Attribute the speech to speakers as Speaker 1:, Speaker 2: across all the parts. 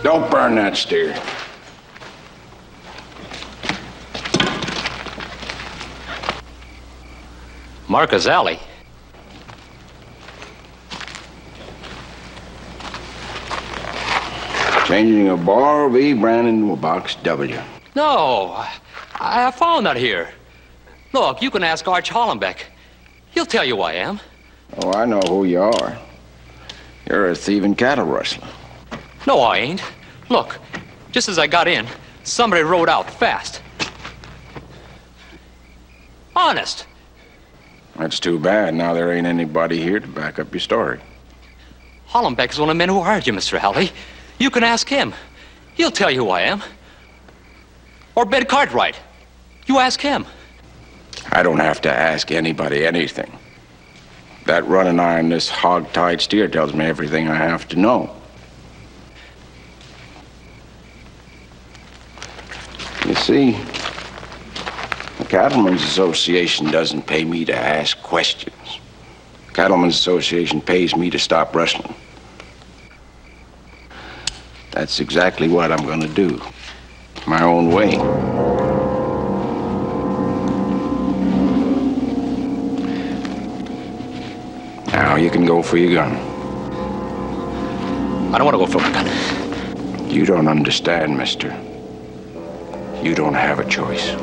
Speaker 1: Don't burn that steer.
Speaker 2: Marcus Alley.
Speaker 1: Changing a bar V brand into a box W.
Speaker 2: No, I found that here. Look, you can ask Arch Hollenbeck. He'll tell you who I am.
Speaker 1: Oh, I know who you are. You're a thieving cattle rustler.
Speaker 2: No, I ain't. Look, just as I got in, somebody rode out fast. Honest.
Speaker 1: That's too bad. Now there ain't anybody here to back up your story.
Speaker 2: Hollenbeck is one of the men who hired you, Mr. Alley. You can ask him. He'll tell you who I am. Or Ben Cartwright. You ask him.
Speaker 1: I don't have to ask anybody anything. That running iron, this hog-tied steer tells me everything I have to know. You see, the Cattlemen's Association doesn't pay me to ask questions. The Cattlemen's Association pays me to stop rustling. That's exactly what I'm gonna do. My own way. Now you can go for your gun.
Speaker 2: I don't want to go for my gun.
Speaker 1: You don't understand, mister. You don't have a choice.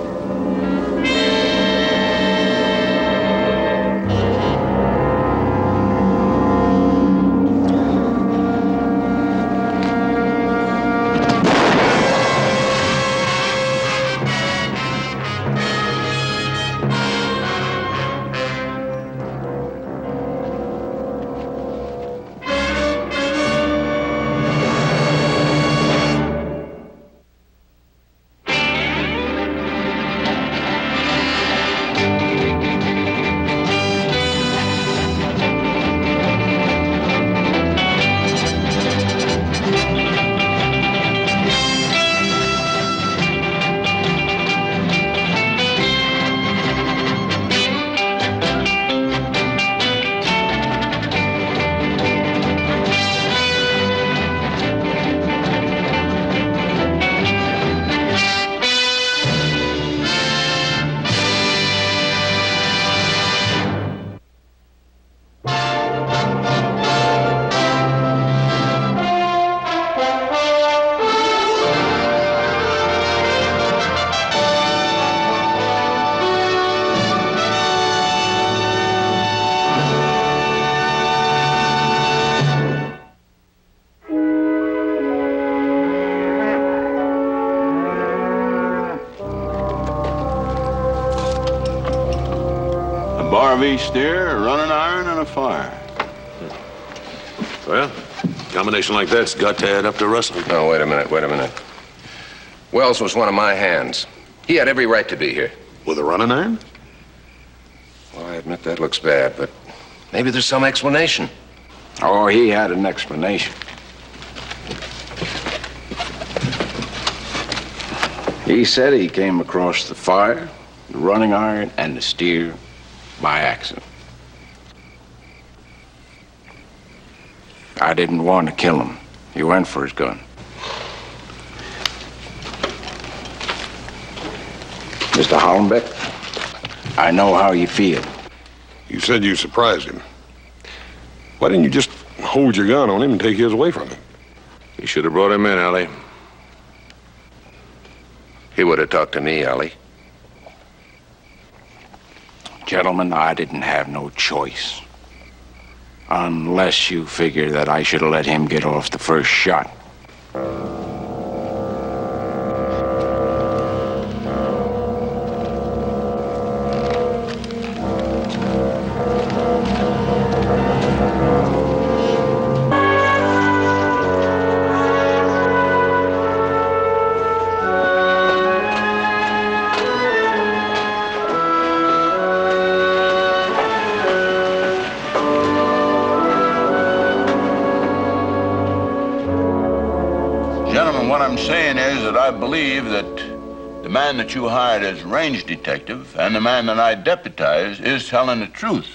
Speaker 3: RV steer, a running iron, and a fire.
Speaker 4: Well, a combination like that's got to add up to rustling.
Speaker 5: No, wait a minute. Wells was one of my hands. He had every right to be here.
Speaker 4: With a running iron?
Speaker 5: Well, I admit that looks bad, but maybe there's some explanation.
Speaker 1: Oh, he had an explanation. He said he came across the fire, the running iron, and the steer by accident. I didn't want to kill him. He went for his gun. Mr. Hollenbeck, I know how you feel.
Speaker 4: You said you surprised him. Why didn't you just hold your gun on him and take his away from him?
Speaker 5: You should have brought him in, Allie. He would have talked to me, Allie.
Speaker 1: Gentlemen, I didn't have no choice. Unless you figure that I should have let him get off the first shot.
Speaker 3: I believe that the man that you hired as range detective and the man that I deputized is telling the truth.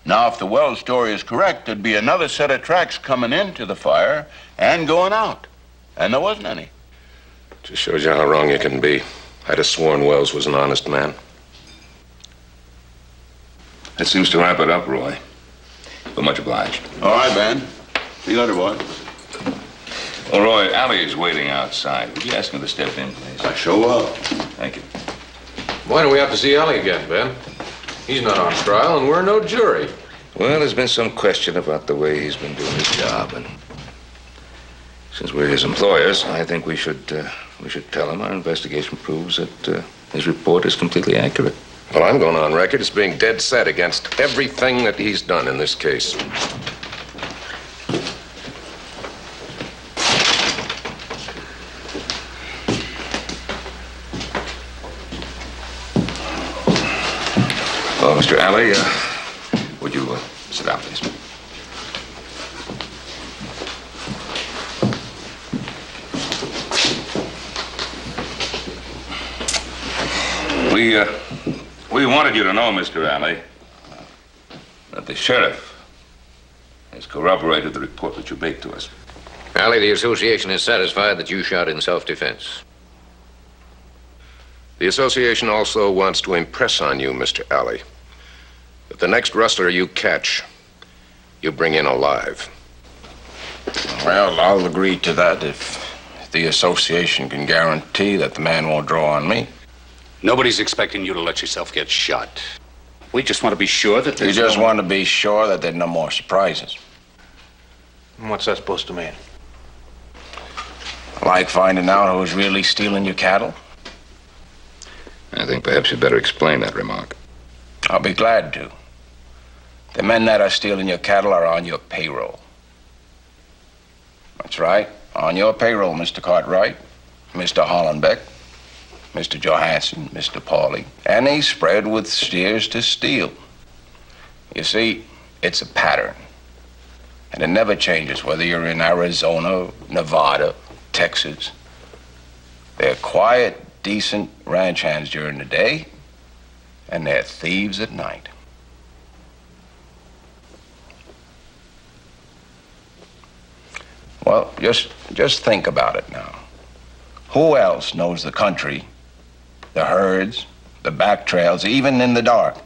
Speaker 3: Now, if the Wells story is correct, there'd be another set of tracks coming into the fire and going out. And there wasn't any.
Speaker 5: Just shows you how wrong you can be. I'd have sworn Wells was an honest man. That seems to wrap it up, Roy. But much obliged.
Speaker 3: All right, Ben. See you later, boy.
Speaker 6: Well, Roy, Allie is waiting outside. Would you ask him to step in, please?
Speaker 3: I sure will.
Speaker 6: Thank you.
Speaker 4: Why don't we have to see Allie again, Ben? He's not on trial, and we're no jury.
Speaker 5: Well, there's been some question about the way he's been doing his job, and since we're his employers, I think we should tell him our investigation proves that his report is completely accurate. Well, I'm going on record as being dead set against everything that he's done in this case. Well, Mr. Alley, would you sit down, please?
Speaker 6: We wanted you to know, Mr. Alley, that the sheriff has corroborated the report that you made to us.
Speaker 5: Alley, the association is satisfied that you shot in self-defense. The association also wants to impress on you, Mr. Alley, that the next rustler you catch, you bring in alive.
Speaker 1: Well, I'll agree to that if the association can guarantee that the man won't draw on me.
Speaker 7: Nobody's expecting you to let yourself get shot. We just want to be sure that
Speaker 1: You just want to be sure that there are no more surprises.
Speaker 4: And what's that supposed to mean?
Speaker 1: Like finding out who's really stealing your cattle?
Speaker 5: I think perhaps you'd better explain that remark.
Speaker 1: I'll be glad to. The men that are stealing your cattle are on your payroll. That's right, on your payroll, Mr. Cartwright, Mr. Hollenbeck, Mr. Johansson, Mr. Pauly, and he's spread with steers to steal. You see, it's a pattern, and it never changes whether you're in Arizona, Nevada, Texas. They're quiet, decent ranch hands during the day, and they're thieves at night. Well, just think about it now. Who else knows the country, the herds, the back trails, even in the dark,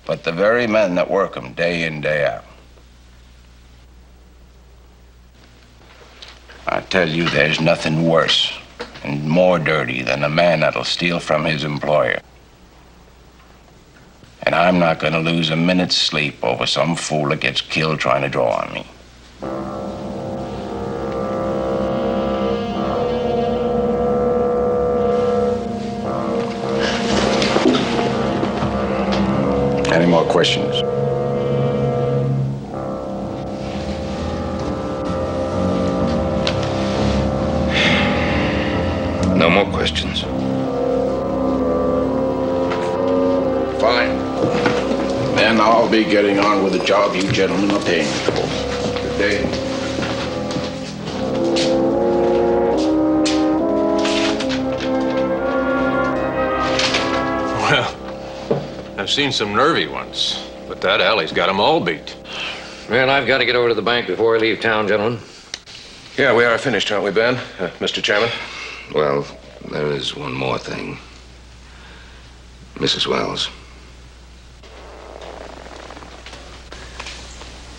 Speaker 1: but the very men that work them day in, day out? I tell you, there's nothing worse and more dirty than a man that'll steal from his employer. And I'm not gonna lose a minute's sleep over some fool that gets killed trying to draw on me. Any more questions?
Speaker 5: No more questions. Fine.
Speaker 1: Then I'll be getting on with the job you gentlemen are paying me for. Good day.
Speaker 4: Well, I've seen some nervy ones, but that alley's got them all beat.
Speaker 5: Well, I've got to get over to the bank before I leave town, gentlemen.
Speaker 8: Yeah, we are finished, aren't we, Ben? Mr. Chairman?
Speaker 5: Well, there is one more thing. Mrs. Wells.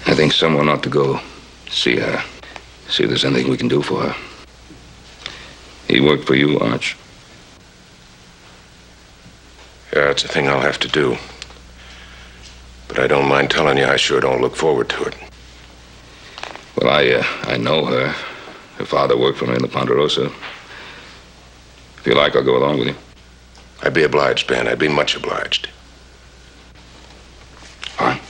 Speaker 5: I think someone ought to go see her. See if there's anything we can do for her. He worked for you, Arch.
Speaker 8: Yeah, it's a thing I'll have to do. But I don't mind telling you, I sure don't look forward to it.
Speaker 5: Well, I know her. Her father worked for me in the Ponderosa. If you like, I'll go along with you.
Speaker 8: I'd be obliged, Ben. I'd be much obliged.
Speaker 5: Fine.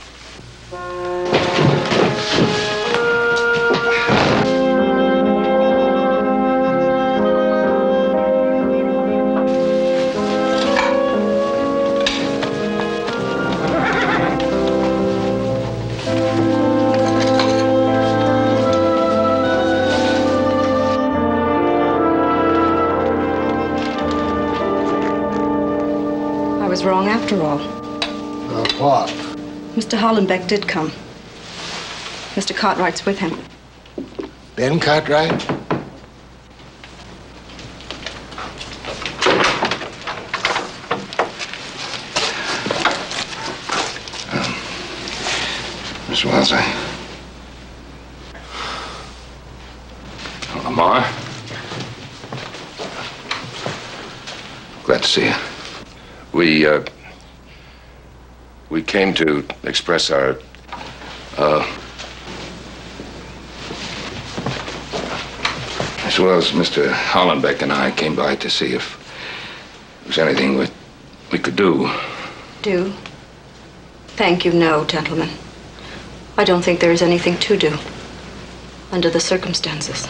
Speaker 9: Wrong after all.
Speaker 10: What?
Speaker 9: Mr. Hollenbeck did come. Mr. Cartwright's with him.
Speaker 10: Ben Cartwright?
Speaker 5: Miss Wells, Lamar? Glad to see you.
Speaker 8: We came to express our,
Speaker 5: As well as Mr. Hollenbeck and I came by to see if there was anything we could do.
Speaker 9: Do? Thank you, no, gentlemen. I don't think there is anything to do under the circumstances.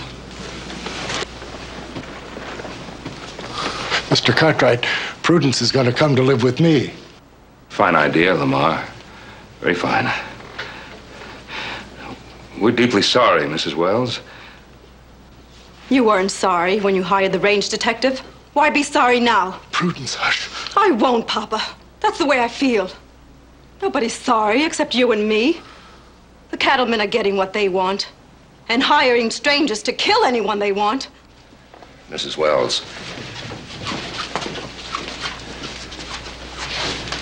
Speaker 10: Mr. Cartwright, Prudence is going to come to live with me.
Speaker 5: Fine idea, Lamar. Very fine. We're deeply sorry, Mrs. Wells.
Speaker 9: You weren't sorry when you hired the range detective. Why be sorry now?
Speaker 10: Prudence, hush.
Speaker 9: I won't, Papa. That's the way I feel. Nobody's sorry except you and me. The cattlemen are getting what they want and hiring strangers to kill anyone they want.
Speaker 8: Mrs. Wells.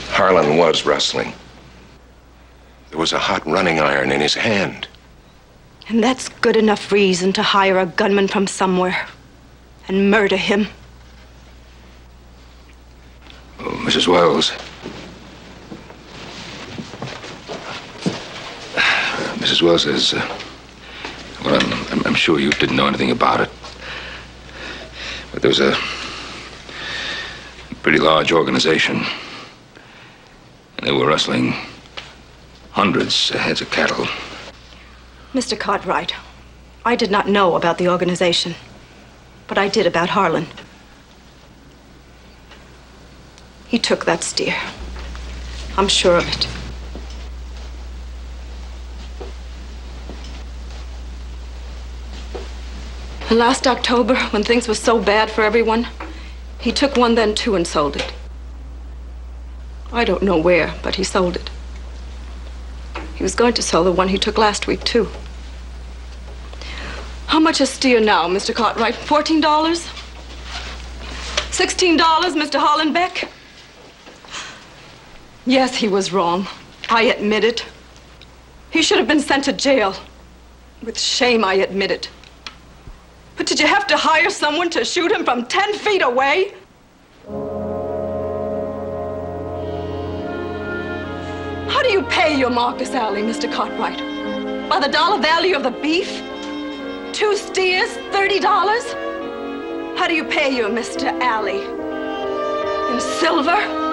Speaker 8: Harlan was rustling. There was a hot running iron in his hand.
Speaker 9: And that's good enough reason to hire a gunman from somewhere and murder him.
Speaker 5: Oh, Mrs. Wells. Mrs. Wells says, well, I'm sure you didn't know anything about it. But there was a pretty large organization. And they were rustling hundreds of heads of cattle.
Speaker 9: Mr. Cartwright, I did not know about the organization, but I did about Harlan. He took that steer. I'm sure of it. And last October, when things were so bad for everyone, he took one then too and sold it. I don't know where, but he sold it. He was going to sell the one he took last week, too. How much a steer now, Mr. Cartwright? $14? $16, Mr. Hollenbeck? Yes, he was wrong. I admit it. He should have been sent to jail. With shame, I admit it. But did you have to hire someone to shoot him from 10 feet away? How do you pay your Marcus Alley, Mr. Cartwright? By the dollar value of the beef? 2 steers, $30? How do you pay your Mr. Alley? In silver?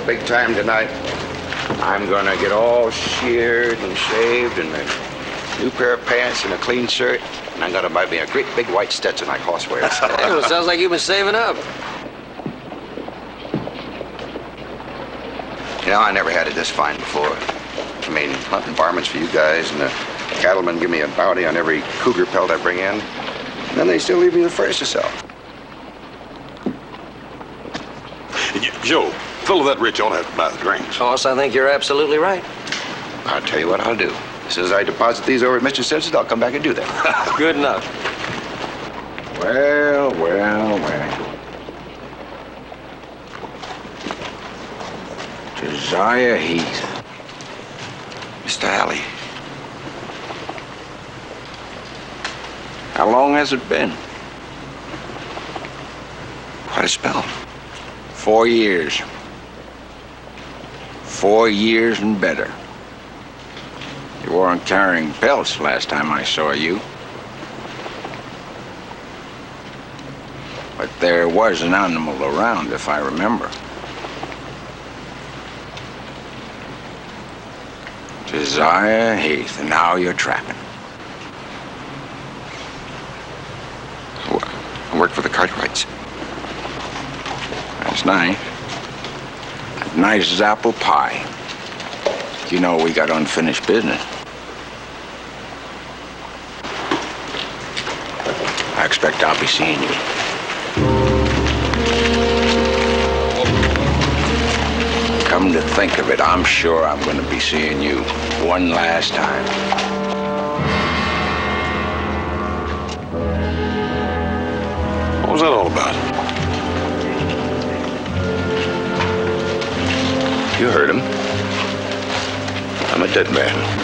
Speaker 11: Big time tonight. I'm gonna get all sheared and shaved and a new pair of pants and a clean shirt, and I'm gonna buy me a great big white Stetson like Hoss wears.
Speaker 12: Hey, well, sounds like you've been saving up.
Speaker 11: You know, I never had it this fine before. I mean, hunting varmints for you guys, and the cattlemen give me a bounty on every cougar pelt I bring in, and then they still leave me the furs to sell.
Speaker 4: Joe, fill that rich on have to buy the drinks.
Speaker 12: Hoss, I think you're absolutely right.
Speaker 11: I'll tell you what I'll do. As soon as I deposit these over at Mr. Simpson's, I'll come back and do that.
Speaker 12: Good enough.
Speaker 11: Well, well, well. Josiah Heath. Mr. Alley. How long has it been? Quite a spell.
Speaker 13: 4 years. 4 years and better. You weren't carrying pelts last time I saw you. But there was an animal around, if I remember. Josiah Heath, and now you're trapping. I work for the Cartwrights. That's nice. As nice as apple pie. You know we got unfinished business. I expect I'll be seeing you. Come to think of it, I'm sure I'm going to be seeing you one last time.
Speaker 4: What was that all about?
Speaker 3: You heard him. I'm a dead man.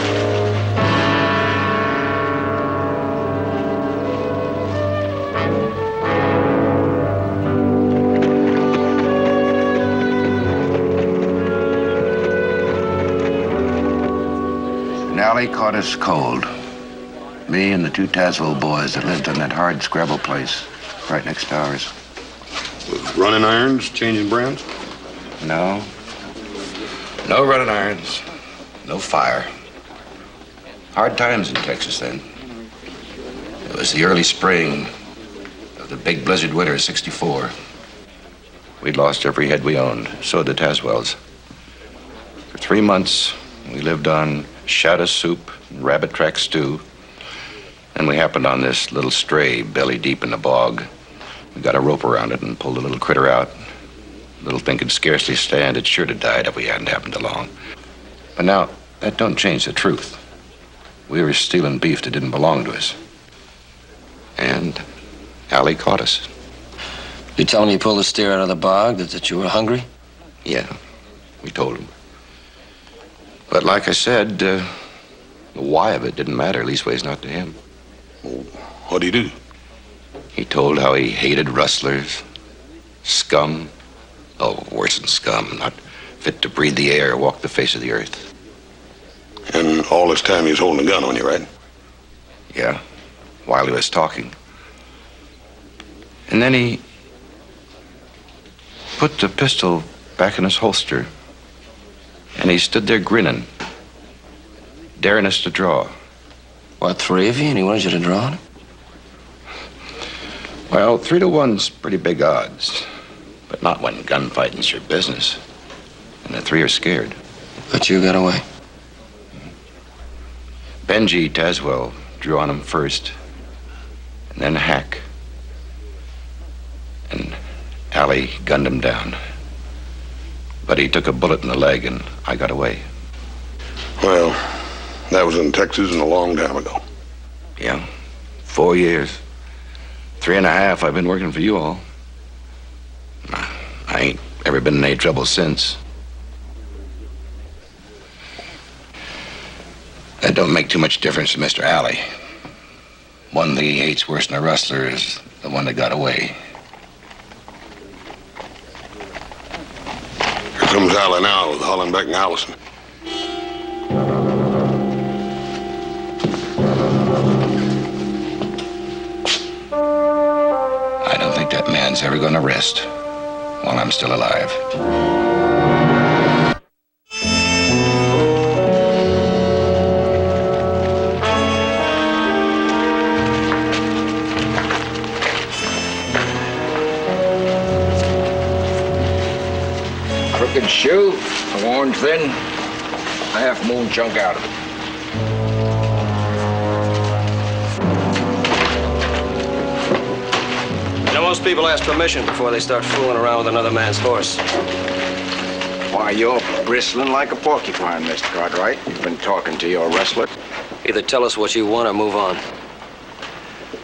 Speaker 3: Allie caught us cold. Me and the two Tazewell boys that lived in that hard scrabble place right next to ours.
Speaker 4: With running irons, changing brands?
Speaker 3: No. No running irons. No fire. Hard times in Texas then. It was the early spring of the big blizzard winter of '64. We'd lost every head we owned. So did the Tazewells. For 3 months, we lived on shadow soup and rabbit track stew. And we happened on this little stray belly deep in the bog. We got a rope around it and pulled the little critter out. Little thing could scarcely stand. It sure to died if we hadn't happened along. But now, that don't change the truth. We were stealing beef that didn't belong to us. And Allie caught us.
Speaker 12: You tell him you pulled the steer out of the bog, that you were hungry?
Speaker 3: Yeah, we told him. But like I said, the why of it didn't matter, leastways not to him.
Speaker 4: Well, what'd he do?
Speaker 3: He told how he hated rustlers, scum. Oh, worse than scum, not fit to breathe the air or walk the face of the earth.
Speaker 4: And all this time he was holding a gun on you, right?
Speaker 3: Yeah, while he was talking. And then he put the pistol back in his holster. And he stood there grinning, daring us to draw.
Speaker 12: What, 3 of you? And he wanted you to draw on him?
Speaker 3: Well, 3 to 1's pretty big odds. But not when gunfighting's your business. And the 3 are scared.
Speaker 12: But you got away.
Speaker 3: Benji Tazewell drew on him first. And then Hack. And Allie gunned him down. But he took a bullet in the leg, and I got away.
Speaker 4: Well, that was in Texas and a long time ago.
Speaker 3: Yeah, 4 years. 3.5 I've been working for you all. I ain't ever been in any trouble since. That don't make too much difference to Mr. Alley. One thing he hates worse than a rustler is the one that got away.
Speaker 4: Here comes Allie now with Hollenbeck and Allison.
Speaker 3: I don't think that man's ever gonna rest while I'm still alive.
Speaker 13: Crooked shoe, a worn thin, half moon chunk out of it.
Speaker 12: You know, most people ask permission before they start fooling around with another man's horse.
Speaker 13: Why, you're bristling like a porcupine, Mr. Cartwright. You've been talking to your wrestler.
Speaker 12: Either tell us what you want or move on.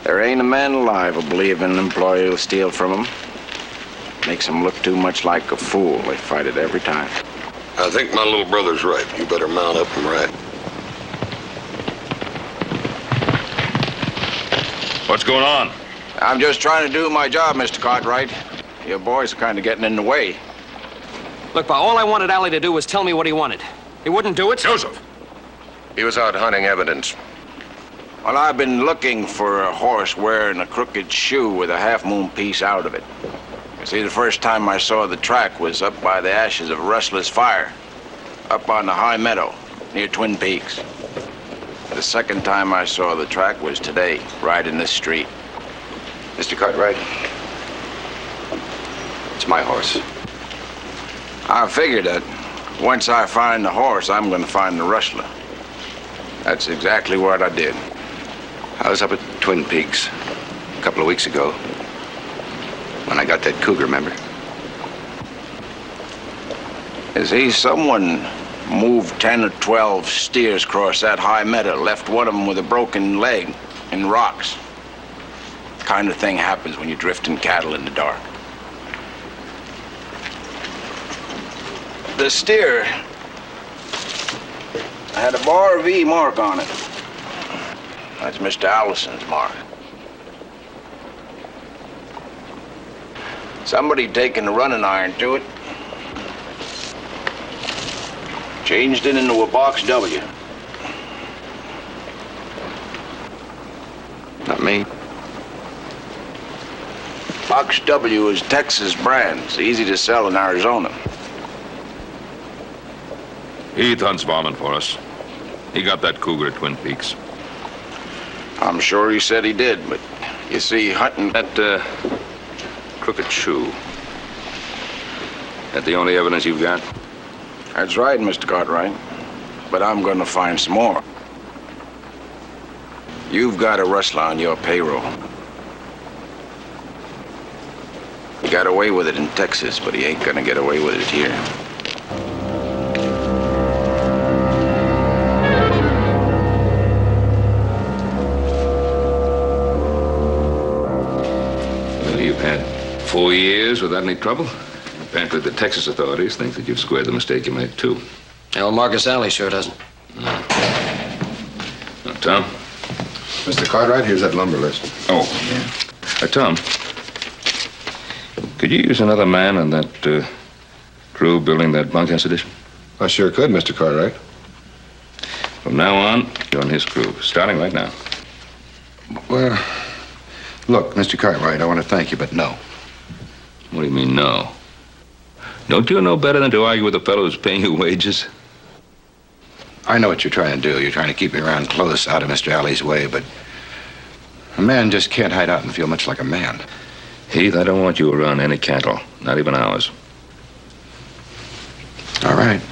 Speaker 13: There ain't a man alive who'll believe an employee who'll steal from him. Makes him look too much like a fool. They fight it every time.
Speaker 4: I think my little brother's right. You better mount up and ride.
Speaker 6: What's going on?
Speaker 13: I'm just trying to do my job, Mr. Cartwright. Your boys are kind of getting in the way.
Speaker 12: Look, Pa, all I wanted Allie to do was tell me what he wanted. He wouldn't do it.
Speaker 8: Joseph! He was out hunting evidence.
Speaker 13: Well, I've been looking for a horse wearing a crooked shoe with a half-moon piece out of it. You see, the first time I saw the track was up by the ashes of a rustler's fire, up on the high meadow.
Speaker 1: near Twin Peaks. The second time I saw the track was today, right in this street.
Speaker 11: Mr. Cartwright, it's my horse.
Speaker 1: I figured that once I find the horse, I'm going to find the rustler. That's exactly what I did.
Speaker 11: I was up at Twin Peaks a couple of weeks ago when I got that cougar, remember?
Speaker 1: Someone moved 10 or 12 steers across that high meadow, left one of them with a broken leg in rocks. The kind of thing happens when you're drifting cattle in the dark. The steer had a bar V mark on it. That's Mr. Allison's mark. Somebody taken a running iron to it, changed it into a box W.
Speaker 11: Not me.
Speaker 1: Box W is Texas brand. It's easy to sell in Arizona.
Speaker 6: Heath hunts varmint for us. He got that cougar at Twin Peaks.
Speaker 1: I'm sure he said he did, but you see, hunting...
Speaker 6: That, crooked shoe. That the only evidence you've got?
Speaker 1: That's right, Mr. Cartwright. But I'm going to find some more. You've got a rustler on your payroll. He got away with it in Texas, but he ain't going to get away with it here.
Speaker 6: Well, you've had 4 years without any trouble. Apparently, the Texas authorities think that you've squared the mistake you made, too.
Speaker 12: Well, Marcus Alley sure doesn't.
Speaker 6: Now, Tom?
Speaker 3: Mr. Cartwright, here's that lumber list.
Speaker 6: Oh, yeah. Tom, could you use another man on that crew building that bunkhouse addition?
Speaker 3: I sure could, Mr. Cartwright.
Speaker 6: From now on, you're on his crew, starting right now.
Speaker 3: Well, look, Mr. Cartwright, I want to thank you, but no.
Speaker 6: What do you mean, no? Don't you know better than to argue with the fellow who's paying you wages?
Speaker 3: I know what you're trying to do. You're trying to keep me around close, out of Mr. Alley's way, but a man just can't hide out and feel much like a man.
Speaker 6: Heath, I don't want you around any cattle, not even ours.
Speaker 3: All right,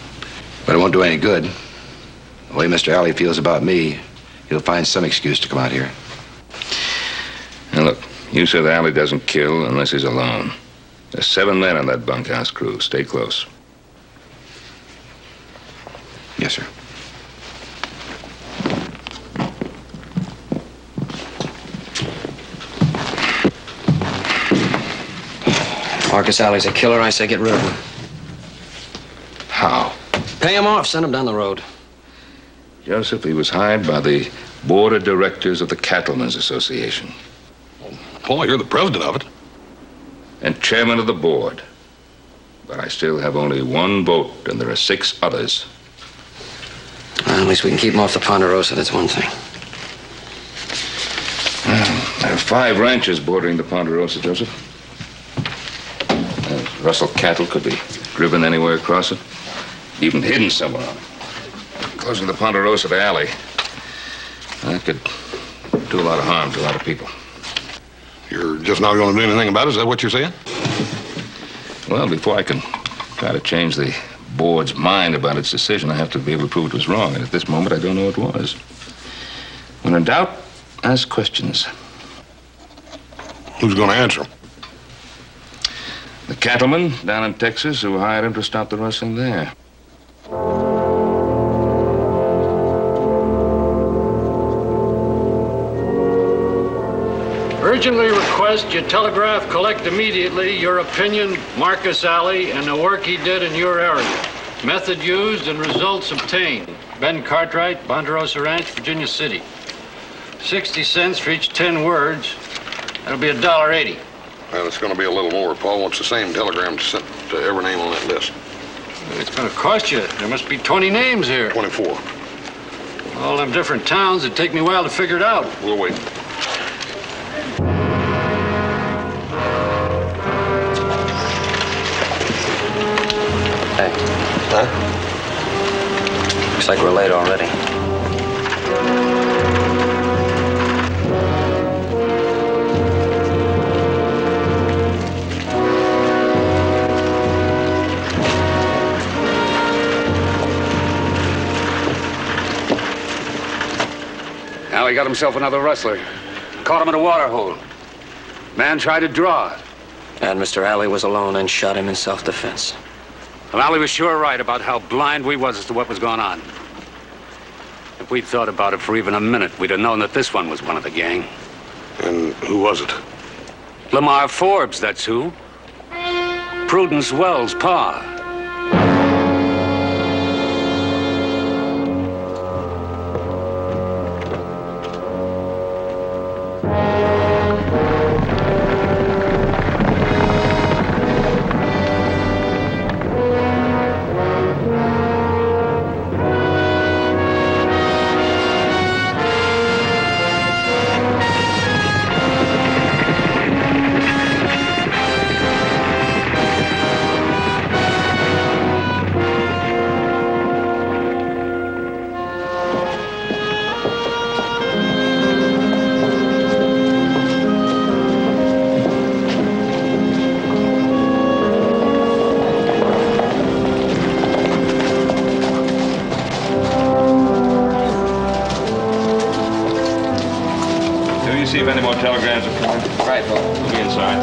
Speaker 3: but it won't do any good. The way Mr. Alley feels about me, he'll find some excuse to come out here.
Speaker 6: Now, look, you said Alley doesn't kill unless he's alone. There's 7 men on that bunkhouse crew. Stay close.
Speaker 3: Yes, sir.
Speaker 12: Marcus Alley's a killer. I say get rid of him.
Speaker 6: How?
Speaker 12: Pay him off. Send him down the road.
Speaker 6: Joseph, he was hired by the board of directors of the Cattlemen's Association.
Speaker 4: Paul, you're the president of it.
Speaker 6: And chairman of the board. But I still have only 1 vote, and there are 6 others.
Speaker 12: Well, at least we can keep him off the Ponderosa. That's one thing.
Speaker 6: There are 5 ranches bordering the Ponderosa, Joseph. Russell cattle could be driven anywhere across it, even hidden somewhere on it. Closing the Ponderosa to Alley, that could do a lot of harm to a lot of people.
Speaker 4: You're just not going to do anything about it? Is that what you're saying?
Speaker 6: Well, before I can try to change the board's mind about its decision, I have to be able to prove it was wrong. And at this moment, I don't know it was. When in doubt, ask questions.
Speaker 4: Who's going to answer them?
Speaker 6: The cattlemen down in Texas who hired him to stop the rustling there.
Speaker 14: Urgently request you telegraph collect immediately your opinion, Marcus Alley, and the work he did in your area. Method used and results obtained. Ben Cartwright, Ponderosa Ranch, Virginia City. 60 cents for each 10 words. That'll be $1.80.
Speaker 4: Well, it's going to be a little more. Paul wants the same telegram sent to every name on that list.
Speaker 14: It's going to cost you. There must be 20 names here.
Speaker 4: 24.
Speaker 14: All them different towns. It'd take me a while to figure it out.
Speaker 4: We'll wait.
Speaker 12: Hey. Huh?
Speaker 15: Looks like we're late already.
Speaker 7: Now he got himself another rustler. Caught him in a water hole. Man tried to draw.
Speaker 15: And Mr. Alley was alone and shot him in self-defense.
Speaker 7: Well, Alley was sure right about how blind we was as to what was going on. If we'd thought about it for even a minute, we'd have known that this one was one of the gang.
Speaker 4: And who was it?
Speaker 7: Lamar Forbes, that's who. Prudence Wells' pa.
Speaker 6: See if any more telegrams are coming. Right, Paul. We'll be inside.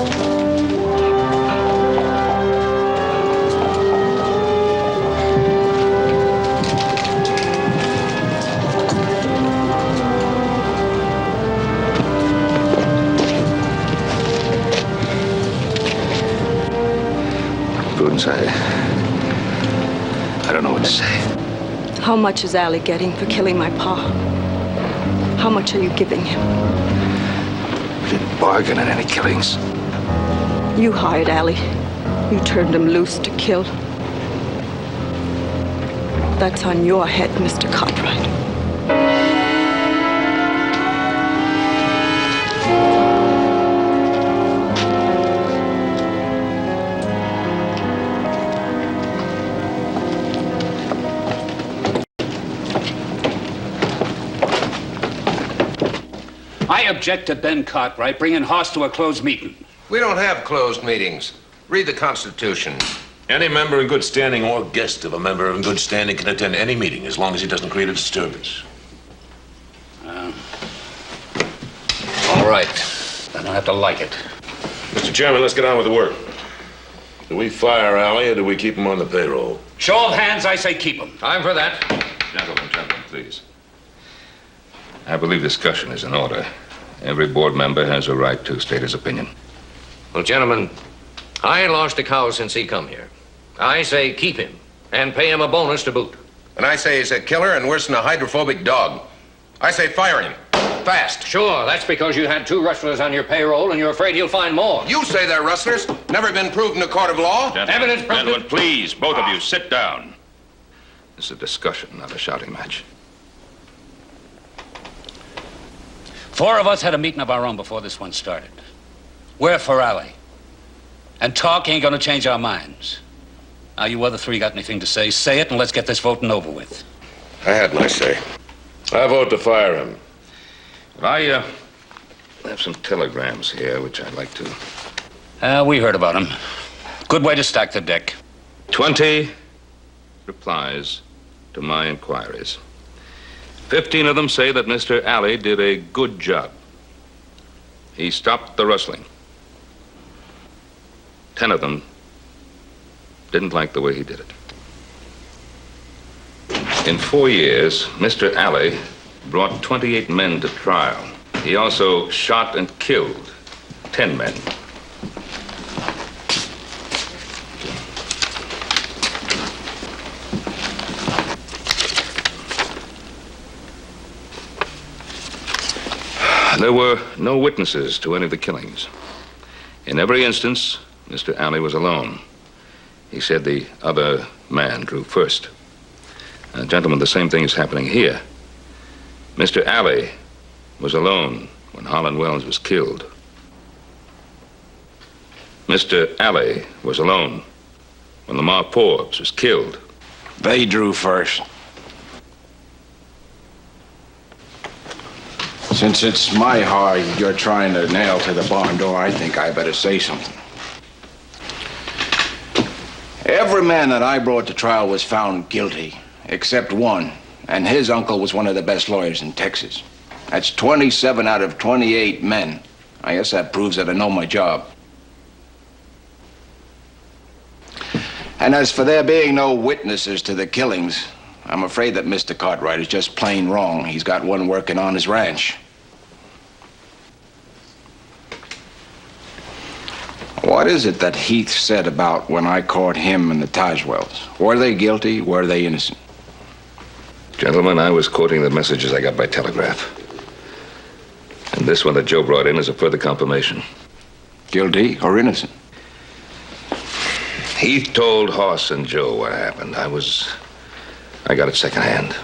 Speaker 5: Prudence, I don't know what to say.
Speaker 9: How much is Allie getting for killing my pa? How much are you giving him?
Speaker 5: We didn't bargain on any killings.
Speaker 9: You hired Allie. You turned him loose to kill. That's on your head, Mr. Cartwright.
Speaker 7: I object to Ben Cartwright bringing Hoss to a closed meeting.
Speaker 8: We don't have closed meetings. Read the Constitution.
Speaker 16: Any member in good standing or guest of a member in good standing can attend any meeting as long as he doesn't create a disturbance.
Speaker 7: All right. I don't have to like it.
Speaker 16: Mr. Chairman, let's get on with the work. Do we fire Alley or do we keep him on the payroll?
Speaker 7: Show of hands, I say keep him.
Speaker 6: I'm for that. Gentlemen, please. I believe discussion is in order. Every board member has a right to state his opinion.
Speaker 15: Well, gentlemen, I ain't lost a cow since he come here. I say keep him and pay him a bonus to boot.
Speaker 8: And I say he's a killer and worse than a hydrophobic dog. I say fire him. Fast.
Speaker 15: Sure, that's because you had 2 rustlers on your payroll and you're afraid you'll find more.
Speaker 8: You say they're rustlers. Never been proved in a court of law.
Speaker 6: Gentlemen, please, both of you, sit down. This is a discussion, not a shouting match.
Speaker 7: 4 of us had a meeting of our own before this one started. We're for Alley. And talk ain't gonna change our minds. Now, you other 3 got anything to say? Say it and let's get this voting over with.
Speaker 8: I had my say.
Speaker 16: I vote to fire him.
Speaker 6: But I have some telegrams here, which I'd like to...
Speaker 7: We heard about them. Good way to stack the deck.
Speaker 6: 20 replies to my inquiries. 15 of them say that Mr. Alley did a good job. He stopped the rustling. 10 of them didn't like the way he did it. In 4 years, Mr. Alley brought 28 men to trial. He also shot and killed 10 men. There were no witnesses to any of the killings. In every instance, Mr. Alley was alone. He said the other man drew first. Gentlemen, the same thing is happening here. Mr. Alley was alone when Holland Wells was killed. Mr. Alley was alone when Lamar Forbes was killed.
Speaker 13: They drew first.
Speaker 1: Since it's my hide you're trying to nail to the barn door, I think I better say something. Every man that I brought to trial was found guilty, except one, and his uncle was one of the best lawyers in Texas. That's 27 out of 28 men. I guess that proves that I know my job. And as for there being no witnesses to the killings, I'm afraid that Mr. Cartwright is just plain wrong. He's got one working on his ranch. What is it that Heath said about when I caught him and the Tazewells? Were they guilty? Were they innocent?
Speaker 5: Gentlemen, I was quoting the messages I got by telegraph. And this one that Joe brought in is a further confirmation.
Speaker 1: Guilty or innocent?
Speaker 5: Heath told Hoss and Joe what happened. I got it secondhand.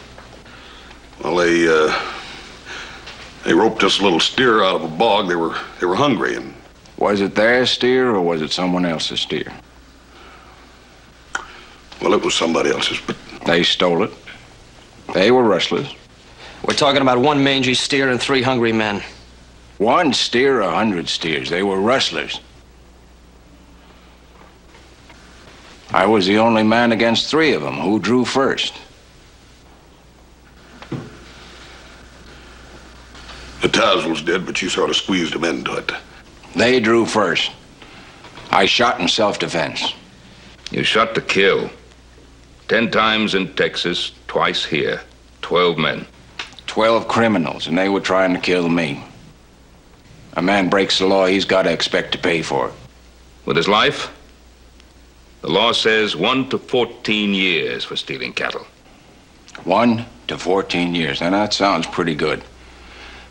Speaker 4: Well, they roped this little steer out of a bog. They were hungry, and
Speaker 1: was it their steer or was it someone else's steer?
Speaker 4: Well, it was somebody else's, but
Speaker 1: they stole it. They were rustlers.
Speaker 12: We're talking about one mangy steer and 3 hungry men.
Speaker 1: One steer, 100 steers. They were rustlers. I was the only man against 3 of them. Who drew first?
Speaker 4: The Tazewells did, but you sort of squeezed them into it.
Speaker 1: They drew first. I shot in self-defense.
Speaker 5: You shot to kill. 10 times in Texas, twice here. 12 men.
Speaker 1: 12 criminals, and they were trying to kill me. A man breaks the law, he's got to expect to pay for it.
Speaker 5: With his life? The law says 1 to 14 years for stealing cattle.
Speaker 1: 1 to 14 years. Now, that sounds pretty good.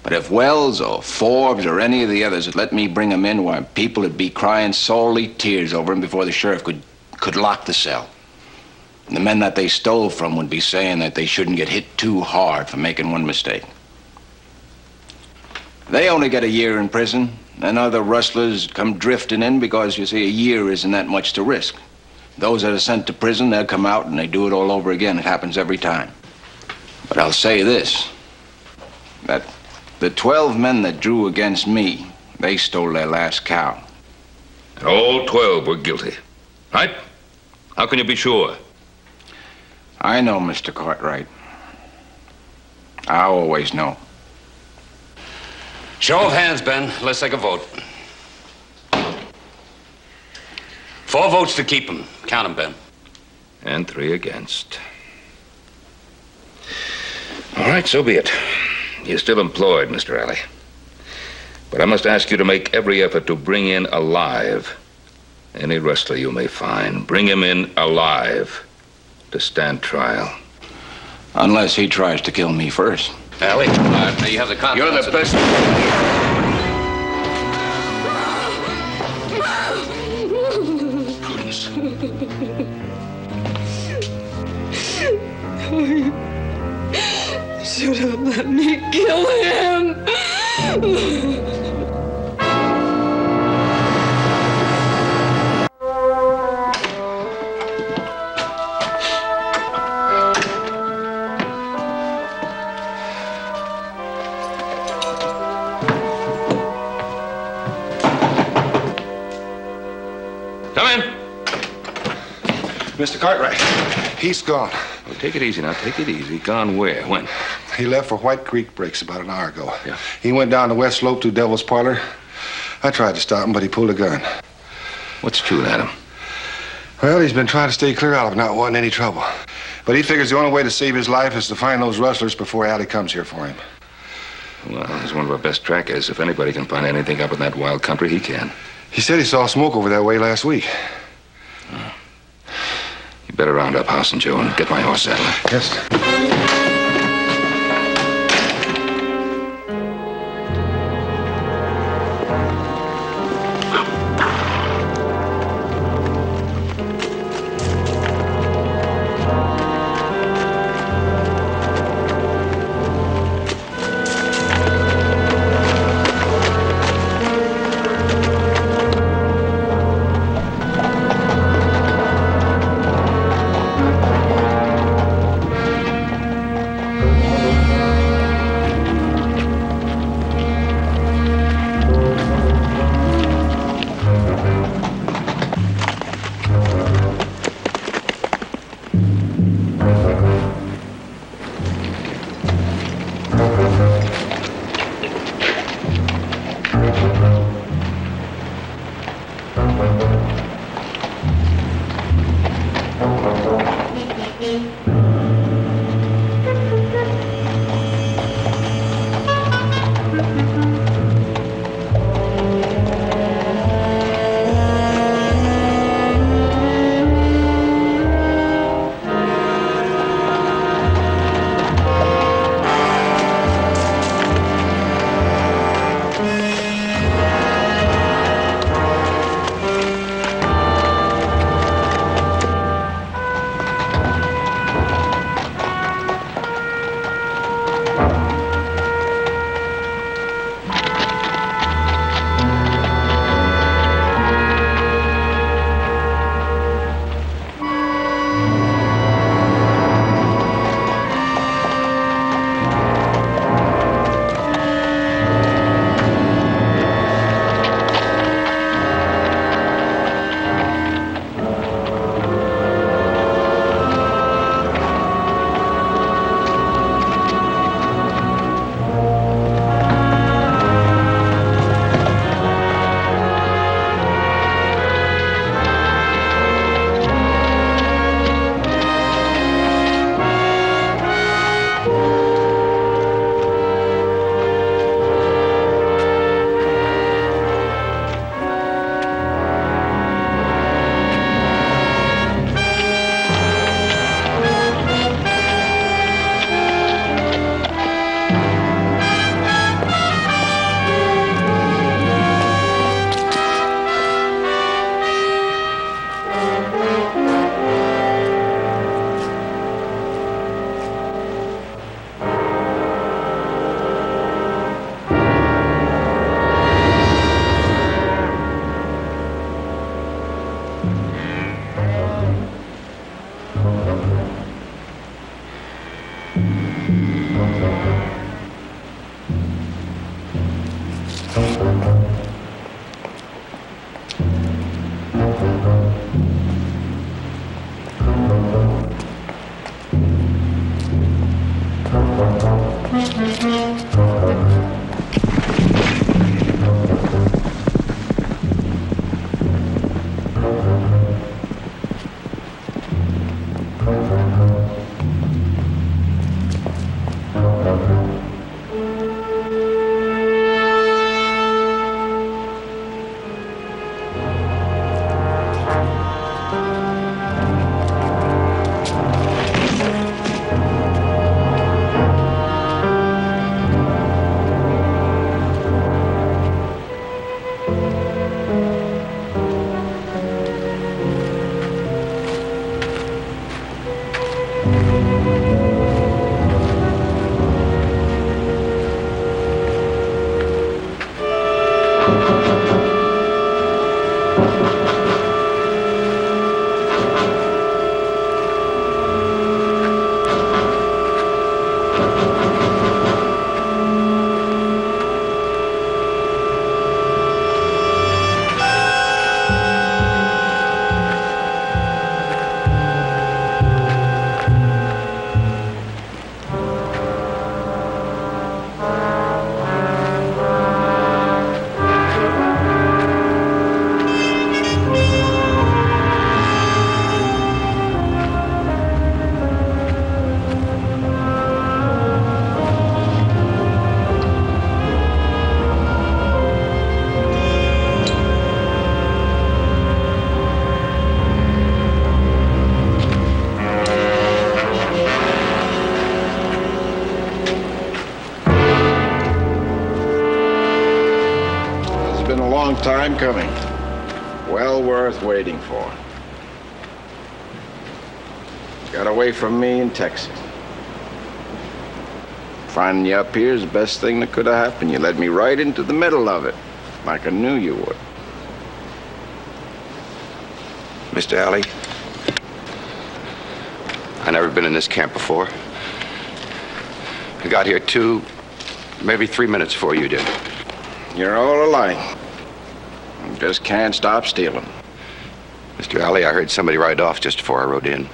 Speaker 1: But if Wells or Forbes or any of the others had let me bring him in, why, people would be crying salty tears over him before the sheriff could lock the cell. And the men that they stole from would be saying that they shouldn't get hit too hard for making one mistake. They only get a year in prison, and other rustlers come drifting in because, you see, a year isn't that much to risk. Those that are sent to prison, they'll come out and they do it all over again. It happens every time. But I'll say this, that the 12 men that drew against me, they stole their last cow.
Speaker 5: And all 12 were guilty, right? How can you be sure?
Speaker 1: I know, Mr. Cartwright. I always know.
Speaker 7: Show of hands, Ben. Let's take a vote. 4 votes to keep him. Count them, Ben.
Speaker 5: And 3 against. All right, so be it. You're still employed, Mr. Alley. But I must ask you to make every effort to bring in alive any rustler you may find. Bring him in alive to stand trial.
Speaker 1: Unless he tries to kill me first.
Speaker 7: Alley, may you have the confidence.
Speaker 5: You're the best.
Speaker 7: Prudence.
Speaker 9: Should have let me kill him.
Speaker 11: Mr. Cartwright, he's gone.
Speaker 5: Well, take it easy now. Take it easy. Gone where? When?
Speaker 11: He left for White Creek Breaks about an hour ago.
Speaker 5: Yeah.
Speaker 11: He went down the west slope to Devil's Parlor. I tried to stop him, but he pulled a gun.
Speaker 5: What's chewing at him?
Speaker 11: Well, he's been trying to stay clear out of not wanting any trouble. But he figures the only way to save his life is to find those rustlers before Allie comes here for him.
Speaker 5: Well, he's one of our best trackers. If anybody can find anything up in that wild country, he can.
Speaker 11: He said he saw smoke over that way last week.
Speaker 5: Oh. You better round up House and Joe and get my horse saddled.
Speaker 11: Yes, sir.
Speaker 13: Time coming. Well worth waiting for. Got away from me in Texas. Finding you up here is the best thing that could have happened. You led me right into the middle of it, like I knew you would.
Speaker 11: Mr. Alley, I've never been in this camp before. I got here 2, maybe 3 minutes before you did.
Speaker 13: You're all alike. Just can't stop stealing.
Speaker 11: Mr. Alley, I heard somebody ride off just before I rode in.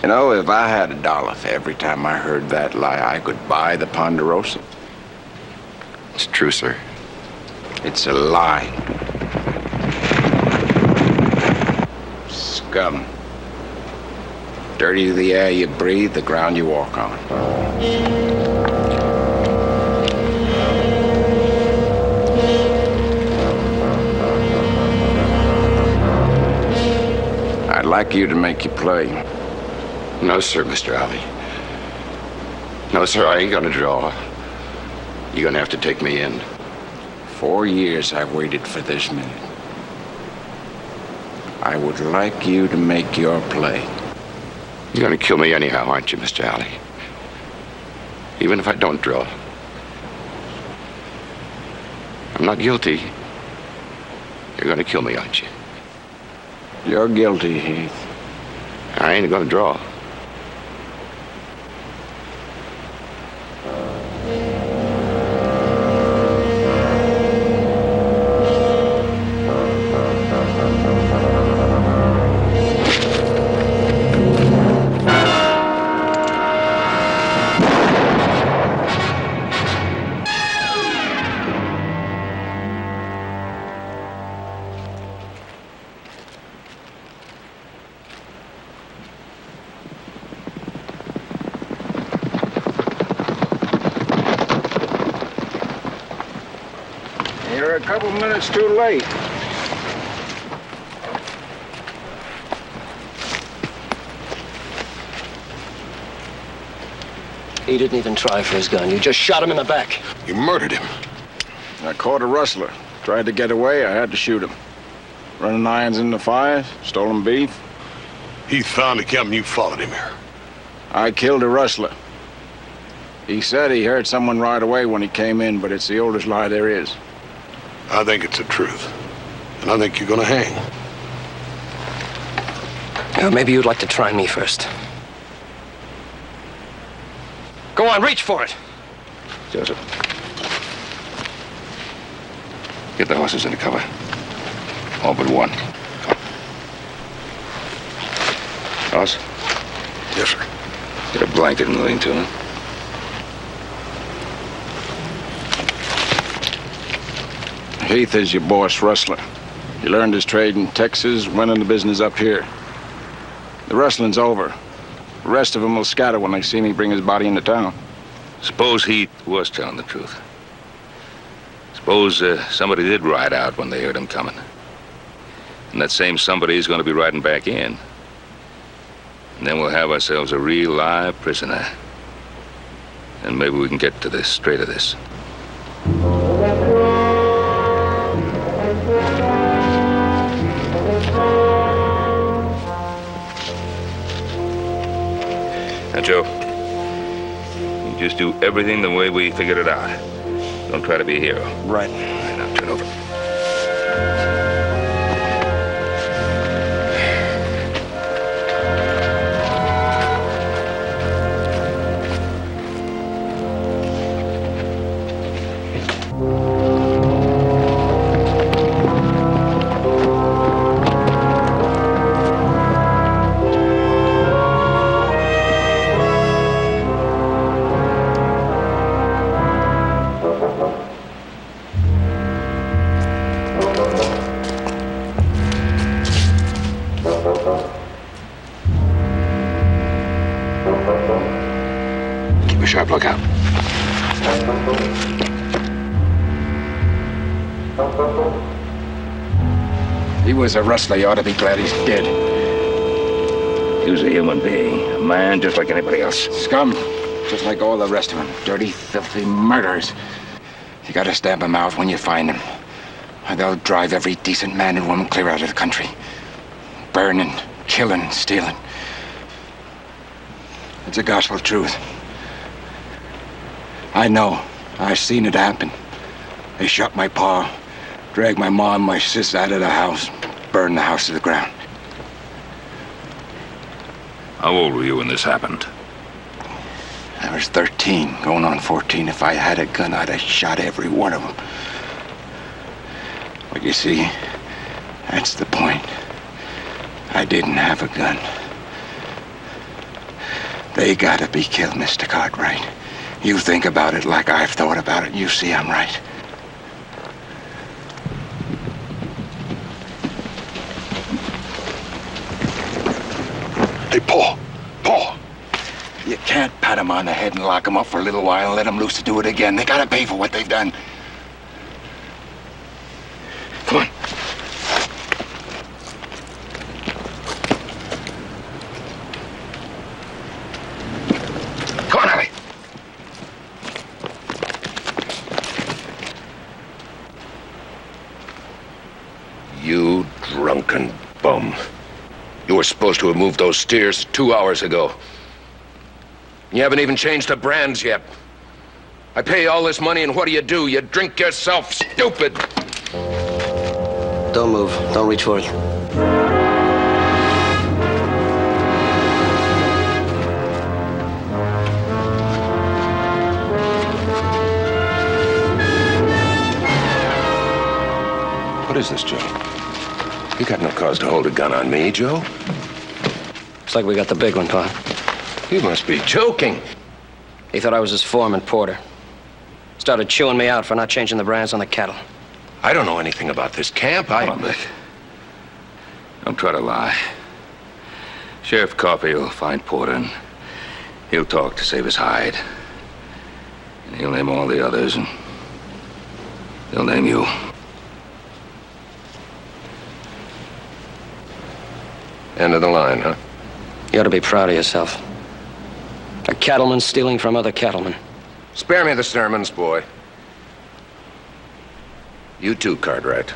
Speaker 13: You know, if I had $1 for every time I heard that lie, I could buy the Ponderosa.
Speaker 11: It's true, sir.
Speaker 13: It's a lie. scum. Dirty the air you breathe, the ground you walk on. I'd like you to make you play.
Speaker 11: No, sir, Mr. Alley. No, sir, I ain't gonna draw. You're gonna have to take me in.
Speaker 13: 4 years I've waited for this minute. I would like you to make your play.
Speaker 11: You're gonna kill me anyhow, aren't you, Mr. Alley? Even if I don't draw. I'm not guilty. You're gonna kill me, aren't you?
Speaker 13: You're guilty, Heath.
Speaker 11: I ain't gonna draw.
Speaker 13: You're a couple minutes too late.
Speaker 12: He didn't even try for his gun. You just shot him in the back.
Speaker 4: You murdered him.
Speaker 13: I caught a rustler. Tried to get away, I had to shoot him. Running irons in the fire, stolen beef.
Speaker 4: He found the camp and you followed him here.
Speaker 13: I killed a rustler. He said he heard someone ride away when he came in, but it's the oldest lie there is.
Speaker 4: I think it's the truth. And I think you're gonna hang.
Speaker 12: Maybe you'd like to try me first. Go on, reach for it.
Speaker 3: Joseph. Get the horses into cover. All but one. Hoss?
Speaker 4: Yes, sir.
Speaker 3: Get a blanket and lean to him.
Speaker 13: Heath is your boss rustler. He learned his trade in Texas, went into business up here. The rustling's over. The rest of them will scatter when they see me bring his body into town.
Speaker 6: Suppose Heath was telling the truth. Suppose somebody did ride out when they heard him coming. And that same somebody is going to be riding back in. And then we'll have ourselves a real live prisoner. And maybe we can get to the straight of this. Now, Joe, you just do everything the way we figured it out. Don't try to be a hero.
Speaker 12: Right.
Speaker 6: All right, now turn over.
Speaker 3: Sharp lookout.
Speaker 13: He was a rustler. You ought to be glad he's dead.
Speaker 6: He was a human being, a man just like anybody else.
Speaker 13: Scum, just like all the rest of them. Dirty, filthy murderers. You gotta stamp them out when you find them. Or they'll drive every decent man and woman clear out of the country. Burning, killing, stealing. It's a gospel truth. I know. I've seen it happen. They shot my pa, dragged my mom and my sis out of the house, burned the house to the ground.
Speaker 6: How old were you when this happened?
Speaker 13: I was 13, going on 14. If I had a gun, I'd have shot every one of them. But you see, that's the point. I didn't have a gun. They gotta be killed, Mr. Cartwright. You think about it like I've thought about it, you see I'm right.
Speaker 4: Hey, Paul. Paul.
Speaker 13: You can't pat them on the head and lock them up for a little while and let them loose to do it again. They gotta pay for what they've done. Come on. Come on, Allie.
Speaker 8: You drunken bum. You were supposed to have moved those steers 2 hours ago. You haven't even changed the brands yet. I pay you all this money, and what do? You drink yourself stupid.
Speaker 17: Don't move. Don't reach for it.
Speaker 8: What is this, Joe? You got no cause to hold a gun on me, Joe.
Speaker 17: Looks like we got the big one, Pa.
Speaker 8: You must be joking.
Speaker 17: He thought I was his foreman, Porter. Started chewing me out for not changing the brands on the cattle.
Speaker 8: I don't know anything about this camp.
Speaker 6: Come on, Vic. Don't try to lie. Sheriff Coffey will find Porter, and he'll talk to save his hide. And he'll name all the others, and he'll name you.
Speaker 8: End of the line, huh?
Speaker 17: You ought to be proud of yourself. A cattleman stealing from other cattlemen.
Speaker 8: Spare me the sermons, boy. You too, Cartwright.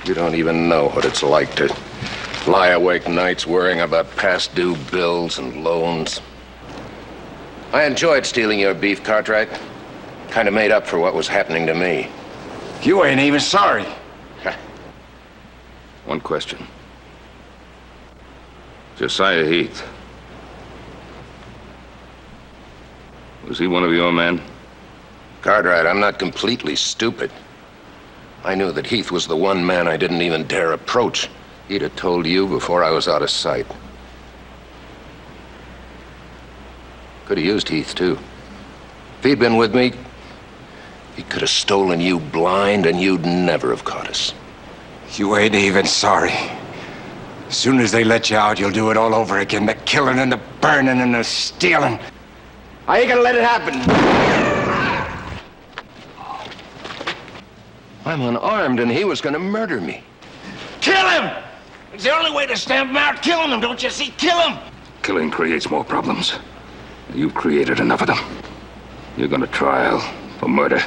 Speaker 8: You don't even know what it's like to lie awake nights worrying about past due bills and loans. I enjoyed stealing your beef, Cartwright. Kind of made up for what was happening to me.
Speaker 13: You ain't even sorry.
Speaker 6: One question. Josiah Heath. Was he one of your men?
Speaker 8: Cartwright, I'm not completely stupid. I knew that Heath was the one man I didn't even dare approach. He'd have told you before I was out of sight. Could have used Heath, too. If he'd been with me, he could have stolen you blind, and you'd never have caught us.
Speaker 13: You ain't even sorry. As soon as they let you out, you'll do it all over again. The killing and the burning and the stealing. I ain't gonna let it happen.
Speaker 8: I'm unarmed, and he was gonna murder me.
Speaker 13: Kill him! It's the only way to stamp him out. Kill him, don't you see? Kill him!
Speaker 6: Killing creates more problems. You've created enough of them. You're going to trial for murder.